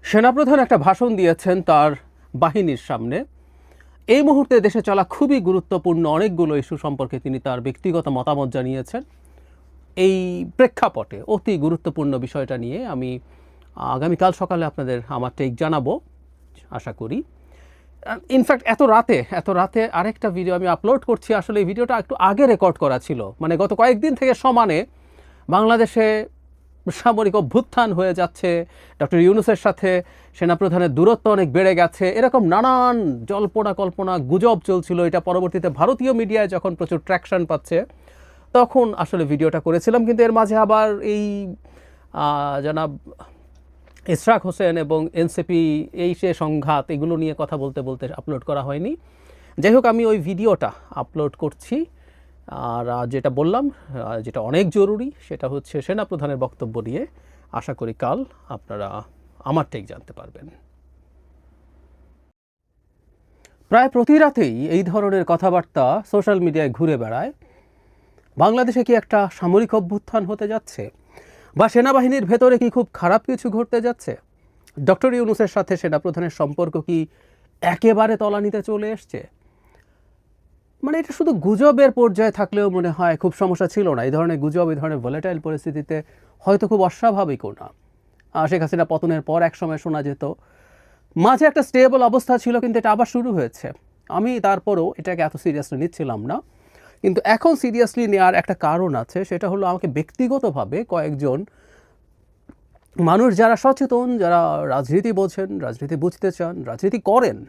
সেনাপ্রধান একটা ভাষণ দিয়েছেন তার বাহিনীর সামনে। এই মুহূর্তে দেশে চলা খুবই গুরুত্বপূর্ণ অনেকগুলো ইস্যু সম্পর্কে তিনি তার ব্যক্তিগত মতামত জানিয়েছেন। এই প্রেক্ষাপটে অতি গুরুত্বপূর্ণ বিষয়টা নিয়ে আমি আগামীকাল সকালে আপনাদের আমার টেক জানাবো আশা করি। ইনফ্যাক্ট এত রাতে আরেকটা ভিডিও আমি আপলোড করছি। আসলে এই ভিডিওটা একটু আগে রেকর্ড করা ছিল, মানে গত কয়েকদিন থেকে সমানে বাংলাদেশে সামরিক অভ্যুত্থান হয়ে যাচ্ছে, ডক্টর ইউনূসের সাথে সেনাপ্রধানের দূরত্ব অনেক বেড়ে গেছে, এরকম নানান জল্পনা কল্পনা গুজব চলছিল। এটা পরবর্তীতে ভারতীয় মিডিয়ায় যখন প্রচুর ট্র্যাকশন পাচ্ছে তখন আসলে ভিডিওটা করেছিলাম, কিন্তু এর মাঝে আবার এই জনাব ইশরাক হোসেন এবং এনসিপি এই সে সংঘাত এগুলো নিয়ে কথা বলতে বলতে আপলোড করা হয়নি। যাই হোক, আমি ওই ভিডিওটা আপলোড করছি। আর যেটা বললাম, যেটা অনেক জরুরি, সেটা হচ্ছে সেনাপ্রধানের বক্তব্য নিয়ে আশা করি কাল আপনারা আমার টেক জানতে পারবেন। প্রায় প্রতি রাতেই এই ধরনের কথাবার্তা সোশ্যাল মিডিয়ায় ঘুরে বেড়ায়। বাংলাদেশে কি একটা সামরিক অভ্যুত্থান হতে যাচ্ছে, বা সেনাবাহিনীর ভেতরে কি খুব খারাপ কিছু ঘটতে যাচ্ছে? ডক্টর ইউনূসের সাথে সেনাপ্রধানের সম্পর্ক কি একেবারে তলানিতে চলে এসছে? মানে এটা শুধু গুজবের পর্যায়ে থাকলেও মনে হয় খুব সমস্যা ছিল না। এই ধরনের গুজব এই ধরনের ভোলেটাইল পরিস্থিতিতে হয়তো খুব অস্বাভাবিকও না। শেখ হাসিনা পতনের পর এক সময় শোনা যেত, মাঝে একটা স্টেবল অবস্থা ছিল, কিন্তু এটা আবার শুরু হয়েছে। আমি তারপরও এটাকে এত সিরিয়াসলি নিচ্ছিলাম না, কিন্তু এখন সিরিয়াসলি নেওয়ার একটা কারণ আছে। সেটা হলো আমাকে ব্যক্তিগতভাবে কয়েকজন মানুষ যারা সচেতন, যারা রাজনীতি বোঝেন, রাজনীতি বুঝতে চান, রাজনীতি করেন,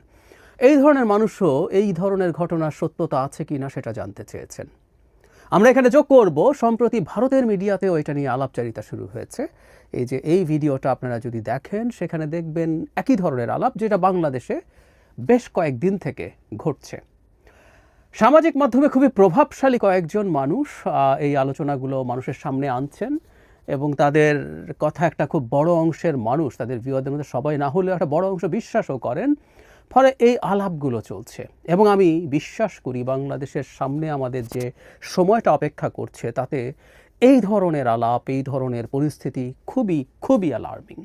এই ধরনের মানুষও এই ধরনের ঘটনার সত্যতা আছে কি না সেটা জানতে চেয়েছেন। আমরা এখানে যোগ করব, সম্প্রতি ভারতের মিডিয়াতেও এটা নিয়ে আলাপচারিতা শুরু হয়েছে। এই যে এই ভিডিওটা আপনারা যদি দেখেন, সেখানে দেখবেন একই ধরনের আলাপ যেটা বাংলাদেশে বেশ কয়েকদিন থেকে ঘটছে। সামাজিক মাধ্যমে খুবই প্রভাবশালী কয়েকজন মানুষ এই আলোচনাগুলো মানুষের সামনে আনছেন, এবং তাদের কথা একটা খুব বড় অংশের মানুষ, তাদের ভিউয়ারদের মধ্যে সবাই না হলেও একটা বড় অংশ বিশ্বাসও করেন। ফলে এই আলাপগুলো চলছে, এবং আমি বিশ্বাস করি বাংলাদেশের সামনে আমাদের যে সময়টা অপেক্ষা করছে তাতে এই ধরনের আলাপ, এই ধরনের পরিস্থিতি খুবই খুবই অ্যালার্মিং।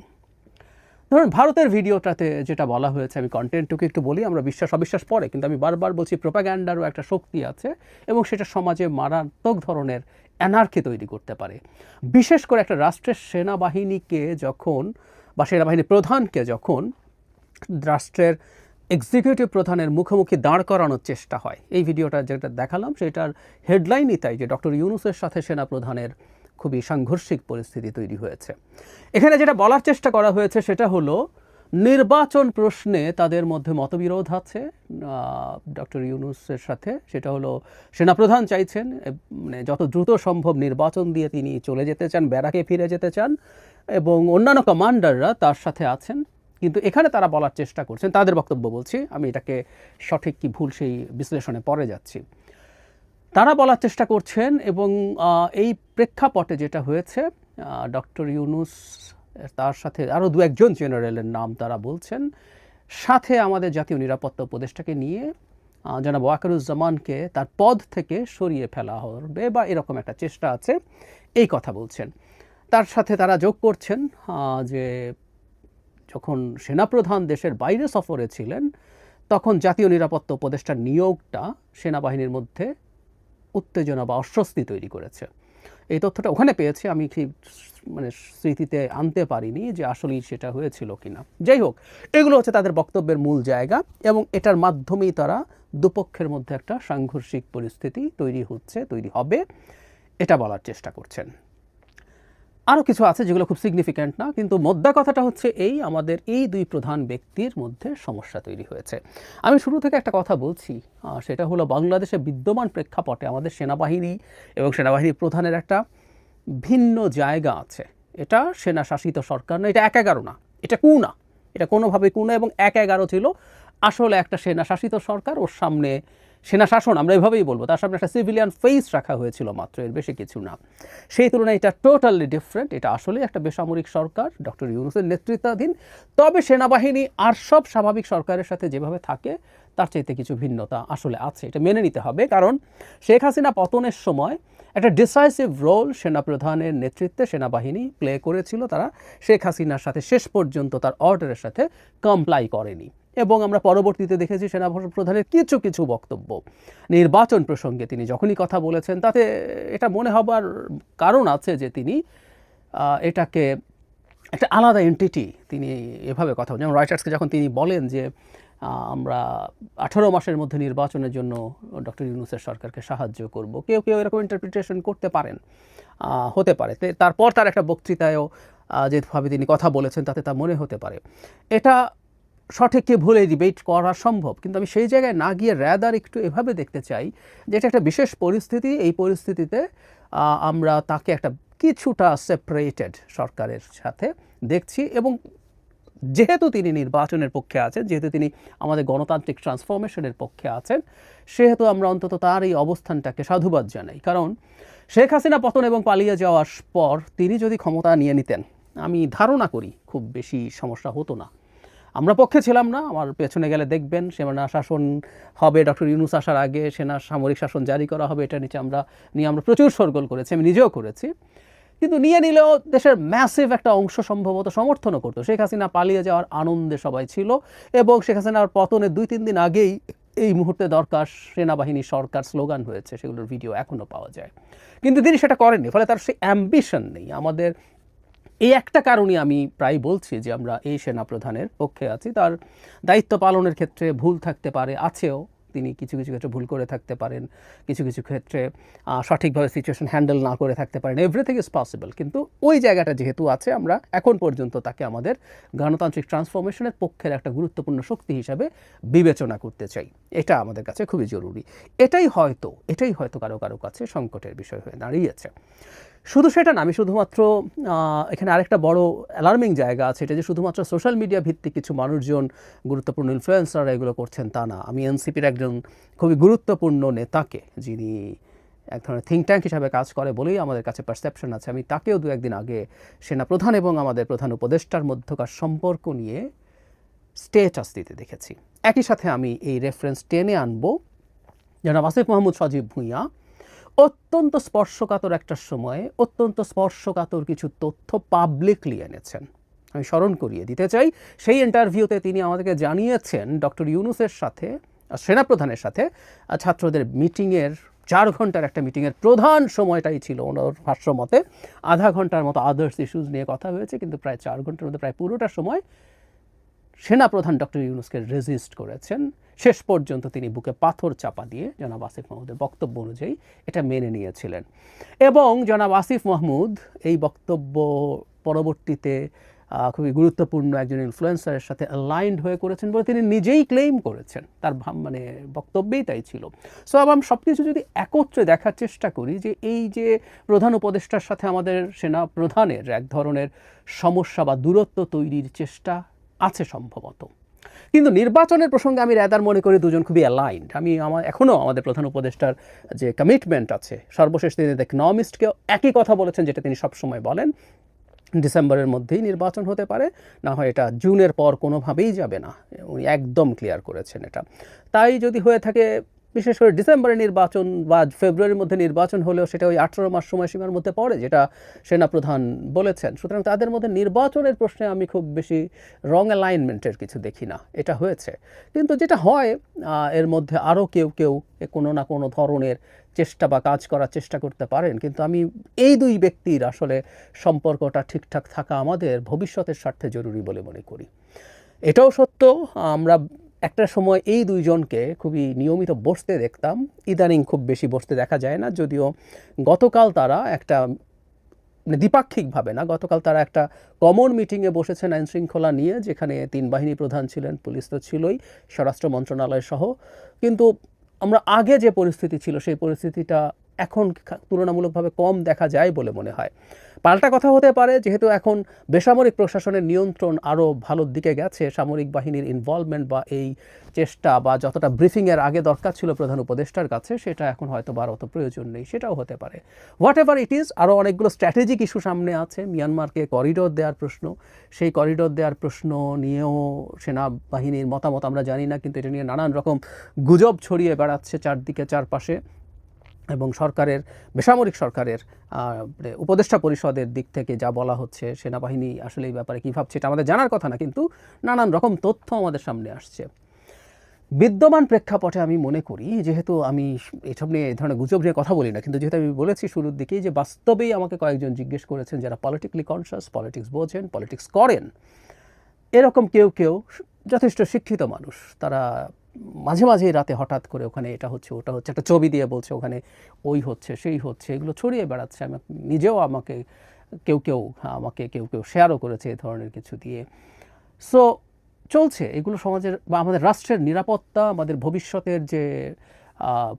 ধরুন ভারতের ভিডিওটাতে যেটা বলা হয়েছে, আমি কন্টেন্টটুকু একটু বলি। আমরা বিশ্বাস অবিশ্বাস পরে, কিন্তু আমি বারবার বলছি প্রোপাগ্যান্ডারও একটা শক্তি আছে, এবং সেটা সমাজে মারাত্মক ধরনের অ্যানার্কি তৈরি করতে পারে। বিশেষ করে একটা রাষ্ট্রের সেনাবাহিনীকে যখন, বা সেনাবাহিনী প্রধানকে যখন রাষ্ট্রের এক্সিকিউটিভ প্রধানের মুখোমুখি দাঁড় করানোর চেষ্টা হয়। এই ভিডিওটা যেটা দেখালাম সেটার হেডলাইনই তাই, যে ডক্টর ইউনূসের সাথে সেনাপ্রধানের খুবই সাংঘর্ষিক পরিস্থিতি তৈরি হয়েছে। এখানে যেটা বলার চেষ্টা করা হয়েছে সেটা হলো, নির্বাচন প্রশ্নে তাদের মধ্যে মতবিরোধ আছে ডক্টর ইউনূসের সাথে। সেটা হলো সেনাপ্রধান চাইছেন মানে যত দ্রুত সম্ভব নির্বাচন দিয়ে তিনি চলে যেতে চান, ব্যারাকে ফিরে যেতে চান, এবং অন্যান্য কমান্ডাররা তার সাথে আছেন। কিন্তু এখানে তারা বলার চেষ্টা করছেন, তাদের বক্তব্য বলছি, আমি এটাকে সঠিক কি ভুল সেই বিশ্লেষণে পরে যাচ্ছি। তারা বলার চেষ্টা করছেন, এবং এই প্রেক্ষাপটে যেটা হয়েছে, ডক্টর ইউনূস তার সাথে আরও দু একজন জেনারেলের নাম তারা বলছেন, সাথে আমাদের জাতীয় নিরাপত্তা উপদেষ্টাকে নিয়ে জনাব ওয়াকারুজ্জামানকে তার পদ থেকে সরিয়ে ফেলা হবে, বা এরকম একটা চেষ্টা আছে, এই কথা বলছেন। তার সাথে তারা যোগ করছেন যে যখন সেনাপ্রধান দেশের বাইরে সফরে ছিলেন তখন জাতীয় নিরাপত্তা উপদেষ্টার নিয়োগটা সেনাবাহিনীর মধ্যে উত্তেজনা বা অস্বস্তি তৈরি করেছে। এই তথ্যটা ওখানে পেয়েছি, আমি ঠিক মানে স্মৃতিতে আনতে পারিনি যে আসলেই সেটা হয়েছিল কিনা। যাই হোক, এগুলো হচ্ছে তাদের বক্তব্যের মূল জায়গা, এবং এটার মাধ্যমেই তারা দুপক্ষের মধ্যে একটা সাংঘর্ষিক পরিস্থিতি তৈরি হবে এটা বলার চেষ্টা করছেন। আরও কিছু আছে যেগুলো খুব সিগনিফিক্যান্ট না, কিন্তু মোদ্দা কথাটা হচ্ছে এই, আমাদের এই দুই প্রধান ব্যক্তির মধ্যে সমস্যা তৈরি হয়েছে। আমি শুরু থেকে একটা কথা বলছি, সেটা হলো বাংলাদেশে বিদ্যমান প্রেক্ষাপটে আমাদের সেনাবাহিনী এবং সেনাবাহিনী প্রধানের একটা ভিন্ন জায়গা আছে। এটা সেনা শাসিত সরকার না, এটা ১/১১ না, এটা কু না, এটা কোনোভাবে কু না, এবং ১/১১ ছিল আসলে একটা সেনা শাসিত সরকার। ওর সামনে সেনা শাসন আমরা এভাবেই বলবো, তার সামনে একটা সিভিলিয়ান ফেস রাখা হয়েছিল মাত্র, এর বেশি কিছু না। সেই তুলনায় এটা টোটালি ডিফারেন্ট। এটা আসলে একটা বেসামরিক সরকার ডক্টর ইউনূসের নেতৃত্বাধীন, তবে সেনাবাহিনী আর সব স্বাভাবিক সরকারের সাথে যেভাবে থাকে তার চাইতে কিছু ভিন্নতা আসলে আছে, এটা মেনে নিতে হবে। কারণ শেখ হাসিনা পতনের সময় একটা ডিসাইসিভ রোল সেনাপ্রধানের নেতৃত্বে সেনাবাহিনী প্লে করেছিল। তারা শেখ হাসিনার সাথে শেষ পর্যন্ত তার অর্ডারের সাথে কমপ্লাই করেনি। এবং আমরা পরবর্তীতে দেখেছি সেনাপ্রধানের কিছু কিছু বক্তব্য নির্বাচন প্রসঙ্গে তিনি যখনই কথা বলেছেন, তাতে এটা মনে হবার কারণ আছে যে তিনি এটাকে একটা আলাদা এন্টিটি তিনি এভাবে কথা বলেন। যেমন রয়টার্সকে যখন তিনি বলেন যে আমরা 18 মাসের মধ্যে নির্বাচনের জন্য ডক্টর ইউনূসের সরকারকে সাহায্য করব, কেউ কেউ এরকম ইন্টারপ্রিটেশন করতে পারেন, হতে পারে। তারপর তার একটা বক্তৃতায়ও যেভাবে তিনি কথা বলেছেন তাতে তা মনে হতে পারে। এটা সঠিক কে ভুলে ডিবেট করা সম্ভব, কিন্তু আমি সেই জায়গায় না গিয়ে র্যাদার একটু এভাবে দেখতে চাই যে এটা একটা বিশেষ পরিস্থিতি। এই পরিস্থিতিতে আমরা তাকে একটা কিছুটা সেপারেটেড সরকারের সাথে দেখছি। এবং যেহেতু তিনি নির্বাচনের পক্ষে আছেন, যেহেতু তিনি আমাদের গণতান্ত্রিক ট্রান্সফরমেশনের পক্ষে আছেন, সেহেতু আমরা অন্তত তার এই অবস্থানটাকে সাধুবাদ জানাই। কারণ শেখ হাসিনা পতন এবং পালিয়ে যাওয়ার পর তিনি যদি ক্ষমতা নিয়ে নিতেন, আমি ধারণা করি খুব বেশি সমস্যা হতো না। আমরা পক্ষে ছিলাম না, আমার পেছনে গেলে দেখবেন সেনা শাসন হবে, ডক্টর ইউনূস আসার আগে সেনা সামরিক শাসন জারি করা হবে, এটা নিয়ে আমরা প্রচুর শোরগোল করেছি, আমি নিজেও করেছি। কিন্তু নিয়ে নিলেও দেশের ম্যাসিভ একটা অংশ সম্ভবত সমর্থনও করতো। শেখ হাসিনা পালিয়ে যাওয়ার আনন্দে সবাই ছিল, এবং শেখ হাসিনার পতনের 2-3 দিন আগেই এই মুহূর্তে দরকার সেনাবাহিনী সরকার স্লোগান হয়েছে, সেগুলোর ভিডিও এখনও পাওয়া যায়। কিন্তু তিনি সেটা করেননি, ফলে তার সেই অ্যাম্বিশন নেই। আমাদের এই একটা কারণে আমি প্রায় বলছি যে আমরা এই সেনাপ্রধানের পক্ষে আছি। তার দায়িত্ব পালনের ক্ষেত্রে ভুল থাকতে পারে, আছেও, তিনি কিছু কিছু ক্ষেত্রে ভুল করে থাকতে পারেন, কিছু কিছু ক্ষেত্রে সঠিকভাবে সিচুয়েশন হ্যান্ডেল না করে থাকতে পারেন। এভরিথিং ইজ পসিবল, কিন্তু ওই জায়গাটা যেহেতু আছে, আমরা এখন পর্যন্ত তাকে আমাদের গণতান্ত্রিক ট্রান্সফরমেশনের পক্ষের একটা গুরুত্বপূর্ণ শক্তি হিসাবে বিবেচনা করতে চাই। এটা আমাদের কাছে খুবই জরুরি। এটাই হয়তো কারো কারো কাছে সংকটের বিষয় হয়ে দাঁড়িয়েছে। শুধু সেটা না, আমি শুধুমাত্র এখানে আরেকটা বড় অ্যালার্মিং জায়গা আছে, এটা যে শুধুমাত্র সোশ্যাল মিডিয়া ভিত্তিক কিছু মানুষজন, গুরুত্বপূর্ণ ইনফ্লুয়েন্সাররা এগুলো করছেন তা না। আমি এনসিপির একজন খুবই গুরুত্বপূর্ণ নেতাকে, যিনি এক ধরনের থিঙ্ক ট্যাঙ্ক হিসাবে কাজ করে বলেই আমাদের কাছে পারসেপশন আছে, আমি তাকেও 2-1 দিন আগে সেনাপ্রধান এবং আমাদের প্রধান উপদেষ্টার মধ্যকার সম্পর্ক নিয়ে স্টেটাস দিতে দেখেছি। একই সাথে আমি এই রেফারেন্স টেনে আনবো জনাব আসিফ মাহমুদ সজীব ভূঁইয়া অত্যন্ত স্পর্শকাতর একটা সময়ে অত্যন্ত স্পর্শকাতর কিছু তথ্য পাবলিকলি এনেছেন। আমি স্মরণ করিয়ে দিতে চাই, সেই ইন্টারভিউতে তিনি আমাদেরকে জানিয়েছেন ডক্টর ইউনূসের সাথে, সেনাপ্রধানের সাথে ছাত্রদের মিটিংয়ের 4 ঘন্টার একটা মিটিংয়ের প্রধান সময়টাই ছিল ওনার ভাষ্য মতে 1/2 ঘন্টার মতো আদার্স ইস্যুজ নিয়ে কথা হয়েছে, কিন্তু প্রায় 4 ঘন্টার মধ্যে প্রায় পুরোটা সময় সেনাপ্রধান ডক্টর ইউনূসকে রেজিস্ট করেছেন। শেষ পর্যন্ত তিনি বুকে পাথর চাপা দিয়ে জনাব আসিফ মাহমুদের বক্তব্য অনুযায়ী এটা মেনে নিয়েছিলেন। এবং জনাব আসিফ মাহমুদ এই বক্তব্য পরবর্তীতে খুবই গুরুত্বপূর্ণ একজন ইনফ্লুয়েন্সারের সাথে অ্যালাইন্ড হয়ে করেছেন বলে তিনি নিজেই ক্লেইম করেছেন, তার বক্তব্যেই তাই ছিল। সো আমরা সব কিছু যদি একত্রে দেখার চেষ্টা করি যে এই যে প্রধান উপদেষ্টার সাথে আমাদের সেনা প্রধানের এক ধরনের সমস্যা বা দূরত্ব তৈরির চেষ্টা আছে সম্ভবত, কিন্তু নির্বাচনের প্রসঙ্গে আমি রেদার মনে করি দুজন খুবই অ্যালাইন্ড। এখনও আমাদের প্রধান উপদেষ্টার যে কমিটমেন্ট আছে, সর্বশেষ তিনি ইকোনমিস্টকেও একই কথা বলেছেন যেটা তিনি সবসময় বলেন, ডিসেম্বরের মধ্যেই নির্বাচন হতে পারে, না হয় এটা জুনের পর কোনোভাবেই যাবে না। উনি একদম ক্লিয়ার করেছেন এটা। তাই যদি হয়ে থাকে, বিশেষ করে ডিসেম্বরে নির্বাচন বা ফেব্রুয়ারির মধ্যে নির্বাচন হলেও সেটা ওই 18 মাস সময়সীমার মধ্যে পড়ে, যেটা সেনাপ্রধান বলেছেন। সুতরাং তাদের মধ্যে নির্বাচনের প্রশ্নে আমি খুব বেশি রং অ্যালাইনমেন্টের কিছু দেখি না। এটা হয়েছে, কিন্তু যেটা হয় এর মধ্যে আরও কেউ কেউ কোনো না কোনো ধরনের চেষ্টা বা কাজ করার চেষ্টা করতে পারেন, কিন্তু আমি এই 2 ব্যক্তির আসলে সম্পর্কটা ঠিকঠাক থাকা আমাদের ভবিষ্যতের স্বার্থে জরুরি বলে মনে করি। এটাও সত্য, আমরা একটা সময় এই 2 জনকে খুবই নিয়মিত বসতে দেখতাম, ইদানিং খুব বেশি বসতে দেখা যায় না। যদিও গতকাল তারা একটা দ্বিপাক্ষিকভাবে না, গতকাল তারা একটা কমন মিটিংয়ে বসেছেন আইন শৃঙ্খলা নিয়ে, যেখানে 3 বাহিনী প্রধান ছিলেন, পুলিশ তো ছিলই, স্বরাষ্ট্র মন্ত্রণালয় সহ। কিন্তু আমরা আগে যে পরিস্থিতি ছিল সেই পরিস্থিতিটা এখন তুলনামূলকভাবে কম দেখা যায় বলে মনে হয়। পাল্টা কথা হতে পারে, যেহেতু এখন বেসামরিক প্রশাসনের নিয়ন্ত্রণ আরও ভালোর দিকে গেছে, সামরিক বাহিনীর ইনভলভমেন্ট বা এই চেষ্টা বা যতটা ব্রিফিংয়ের আগে দরকার ছিল প্রধান উপদেষ্টার কাছে, সেটা এখন হয়তো অত প্রয়োজন নেই, সেটাও হতে পারে। হোয়াট এভার ইট ইজ, আরও অনেকগুলো স্ট্র্যাটেজিক ইস্যু সামনে আছে। মিয়ানমারকে করিডোর দেওয়ার প্রশ্ন, সেই করিডোর দেওয়ার প্রশ্ন নিয়েও সেনাবাহিনীর মতামত আমরা জানি না, কিন্তু এটা নিয়ে নানান রকম গুজব ছড়িয়ে বেড়াচ্ছে চারদিকে চারপাশে। এবং সরকারের, বেসামরিক সরকারের উপদেষ্টা পরিষদের দিক থেকে যা বলা হচ্ছে, সেনাবাহিনী আসলে এই ব্যাপারে কী ভাবছে এটা আমাদের জানার কথা না, কিন্তু নানান রকম তথ্য আমাদের সামনে আসছে। বিদ্যমান প্রেক্ষাপটে আমি মনে করি, যেহেতু আমি এসব নিয়ে এই ধরনের গুজব নিয়ে কথা বলি না, কিন্তু যেহেতু আমি বলেছি শুরুর দিকেই যে বাস্তবেই আমাকে কয়েকজন জিজ্ঞেস করেছেন যারা পলিটিক্যালি কনসাস, পলিটিক্স বোঝেন, পলিটিক্স করেন, এরকম কেউ কেউ যথেষ্ট শিক্ষিত মানুষ, তারা মাঝে মাঝে রাতে হঠাৎ করে ওখানে এটা হচ্ছে ওটা হচ্ছে একটা ছবি দিয়ে বলছে ওখানে ওই হচ্ছে সেই হচ্ছে, এগুলো ছড়িয়ে বেড়াচ্ছে। আমি নিজেও কেউ কেউ শেয়ারও করেছে এ ধরনের কিছু দিয়ে। সো চলছে এগুলো সমাজের বা আমাদের রাষ্ট্রের নিরাপত্তা, আমাদের ভবিষ্যতের যে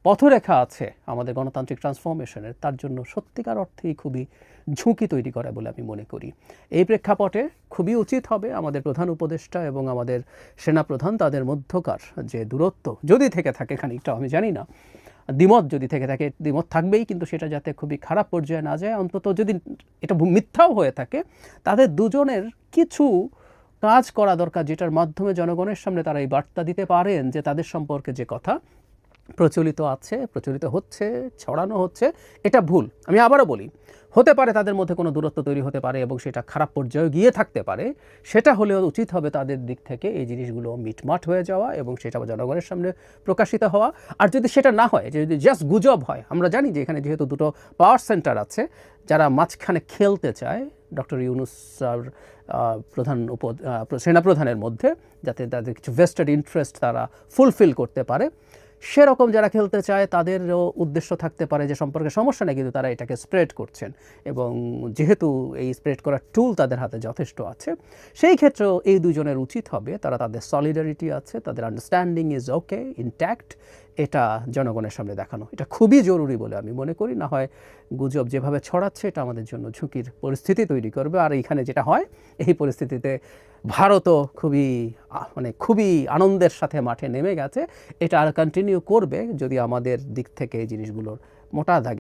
পথরেখা আছে আমাদের গণতান্ত্রিক ট্রান্সফরমেশনের, তার জন্য সত্যিকার অর্থেই খুবই ঝুঁকি তৈরি করে বলে আমি মনে করি। এই প্রেক্ষাপটে খুবই উচিত হবে আমাদের প্রধান উপদেষ্টা এবং আমাদের সেনাপ্রধান তাদের মধ্যকার যে দূরত্ব যদি থেকে থাকে, খানিকটা আমি জানি না, দ্বিমত যদি থেকে থাকে, দ্বিমত থাকবেই, কিন্তু সেটা যাতে খুবই খারাপ পর্যায়ে না যায়, অন্তত যদি এটা মিথ্যাও হয়ে থাকে, তাদের দুজনের কিছু কাজ করা দরকার যেটার মাধ্যমে জনগণের সামনে তারা এই বার্তা দিতে পারেন যে তাদের সম্পর্কে যে কথা প্রচলিত আছে, প্রচলিত হচ্ছে, ছড়ানো হচ্ছে, এটা ভুল। আমি আবারও বলি, হতে পারে তাদের মধ্যে কোনো দূরত্ব তৈরি হতে পারে এবং সেটা খারাপ পর্যায়ে গিয়ে থাকতে পারে, সেটা হলেও উচিত হবে তাদের দিক থেকে এই জিনিসগুলো মিটমাট হয়ে যাওয়া এবং সেটা জনগণের সামনে প্রকাশিত হওয়া। আর যদি সেটা না হয়, যদি জাস্ট গুজব হয়, আমরা জানি যে এখানে যেহেতু দুটো পাওয়ার সেন্টার আছে যারা মাঝখানে খেলতে চায় ডক্টর ইউনূস সেনাপ্রধানের মধ্যে, যাতে তাদের কিছু ভেস্টেড ইন্টারেস্ট তারা ফুলফিল করতে পারে, সেরকম যারা খেলতে চায় তাদেরও উদ্দেশ্য থাকতে পারে যে সম্পর্কে সমস্যা নেই, কিন্তু তারা এটাকে স্প্রেড করছেন, এবং যেহেতু এই স্প্রেড করার টুল তাদের হাতে যথেষ্ট আছে, সেই ক্ষেত্রেও এই দুজনের উচিত হবে তারা তাদের সলিডারিটি আছে, তাদের আন্ডারস্ট্যান্ডিং ইজ ওকে, ইনট্যাক্ট, এটা জনগণের সামনে দেখানো এটা খুবই জরুরি বলে আমি মনে করি। না হয় গুজব যেভাবে ছড়াচ্ছে এটা আমাদের জন্য ঝুঁকির পরিস্থিতি তৈরি করবে। আর এইখানে যেটা হয়, এই পরিস্থিতিতে ভারতও খুবই আনন্দের সাথে মাঠে নেমে গেছে, এটা আর কন্টিনিউ করবে যদি আমাদের দিক থেকে এই জিনিসগুলোর মোটা দাগে